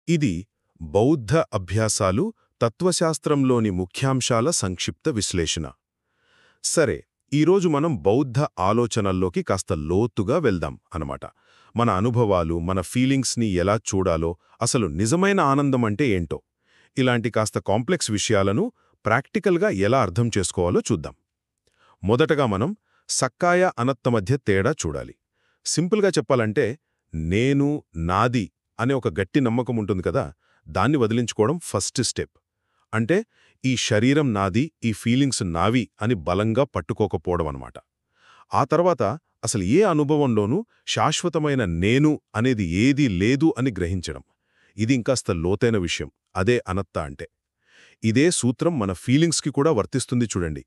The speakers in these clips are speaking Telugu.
ఇది బౌద్ధ అభ్యాసాలు తత్వశాస్త్రంలోని ముఖ్యాంశాల సంక్షిప్త విశ్లేషణ. సరే, ఈరోజు మనం బౌద్ధ ఆలోచనల్లోకి కాస్త లోతుగా వెళ్దాం అన్నమాట. మన అనుభవాలు, మన ఫీలింగ్స్ని ఎలా చూడాలో, అసలు నిజమైన ఆనందం అంటే ఏంటో, ఇలాంటి కాస్త కాంప్లెక్స్ విషయాలను ప్రాక్టికల్గా ఎలా అర్థం చేసుకోవాలో చూద్దాం. మొదటగా మనం సక్కాయ అనత్త మధ్య తేడా చూడాలి. సింపుల్గా చెప్పాలంటే, నేను, నాది అనే ఒక గట్టి నమ్మకం ఉంటుంది కదా, దాన్ని వదిలించుకోవడం ఫస్ట్ స్టెప్. అంటే ఈ శరీరం నాది, ఈ ఫీలింగ్స్ నావి అని బలంగా పట్టుకోకపోవడం అన్నమాట. ఆ తర్వాత అసలు ఏ అనుభవంలోనూ శాశ్వతమైన నేను అనేది ఏదీ లేదు అని గ్రహించడం. ఇది ఇంకాస్త లోతైన విషయం. అదే అనత్త అంటే. ఇదే సూత్రం మన ఫీలింగ్స్కి కూడా వర్తిస్తుంది చూడండి.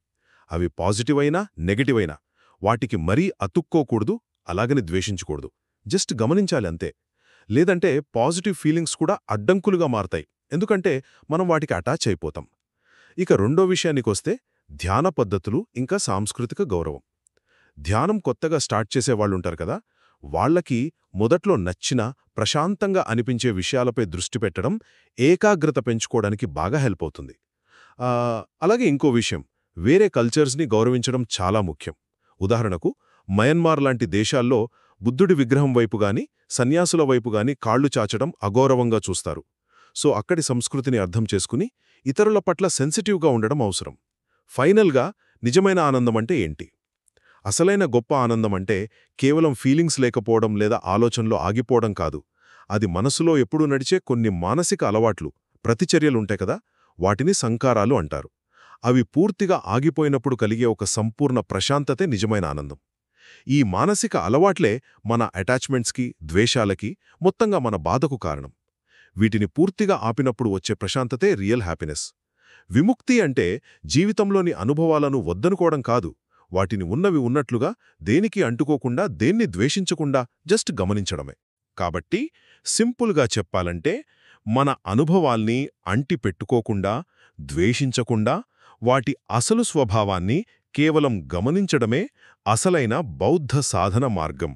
అవి పాజిటివ్ అయినా, నెగటివ్ అయినా వాటికి మరీ అతుక్కోకూడదు, అలాగని ద్వేషించకూడదు. జస్ట్ గమనించాలి అంతే. లేదంటే పాజిటివ్ ఫీలింగ్స్ కూడా అడ్డంకులుగా మారతాయి, ఎందుకంటే మనం వాటికి అటాచ్ అయిపోతాం. ఇక రెండో విషయానికొస్తే ధ్యాన పద్ధతులు ఇంకా సాంస్కృతిక గౌరవం. ధ్యానం కొత్తగా స్టార్ట్ చేసేవాళ్లుంటారు కదా, వాళ్లకి మొదట్లో నచ్చిన, ప్రశాంతంగా అనిపించే విషయాలపై దృష్టి పెట్టడం ఏకాగ్రత పెంచుకోవడానికి బాగా హెల్ప్ అవుతుంది. అలాగే ఇంకో విషయం, వేరే కల్చర్స్ని గౌరవించడం చాలా ముఖ్యం. ఉదాహరణకు మయన్మార్ లాంటి దేశాల్లో బుద్ధుడి విగ్రహం వైపుగాని, సన్యాసుల వైపుగాని కాళ్లు చాచడం అగౌరవంగా చూస్తారు. సో అక్కడి సంస్కృతిని అర్థం చేసుకుని ఇతరుల పట్ల సెన్సిటివ్గా ఉండడం అవసరం. ఫైనల్గా నిజమైన ఆనందమంటే ఏంటి? అసలైన గొప్ప ఆనందమంటే కేవలం ఫీలింగ్స్ లేకపోవడం లేదా ఆలోచనలో ఆగిపోవడం కాదు. అది మనసులో ఎప్పుడూ నడిచే కొన్ని మానసిక అలవాట్లు, ప్రతిచర్యలుంటాయి కదా, వాటిని సంకారాలు అంటారు. అవి పూర్తిగా ఆగిపోయినప్పుడు కలిగే ఒక సంపూర్ణ ప్రశాంతతే నిజమైన ఆనందం. ఈ మానసిక అలవాట్లే మన అటాచ్మెంట్స్కి, ద్వేషాలకి, మొత్తంగా మన బాధకు కారణం. వీటిని పూర్తిగా ఆపినప్పుడు వచ్చే ప్రశాంతతే రియల్ హ్యాపీనెస్. విముక్తి అంటే జీవితంలోని అనుభవాలను వద్దనుకోవడం కాదు, వాటిని ఉన్నవి ఉన్నట్లుగా, దేనికి అంటుకోకుండా, దేన్ని ద్వేషించకుండా జస్ట్ గమనించడమే. కాబట్టి సింపుల్గా చెప్పాలంటే, మన అనుభవాల్ని అంటిపెట్టుకోకుండా, ద్వేషించకుండా, వాటి అసలు స్వభావాన్ని కేవలం గమనించడమే అసలైన బౌద్ధ సాధన మార్గం.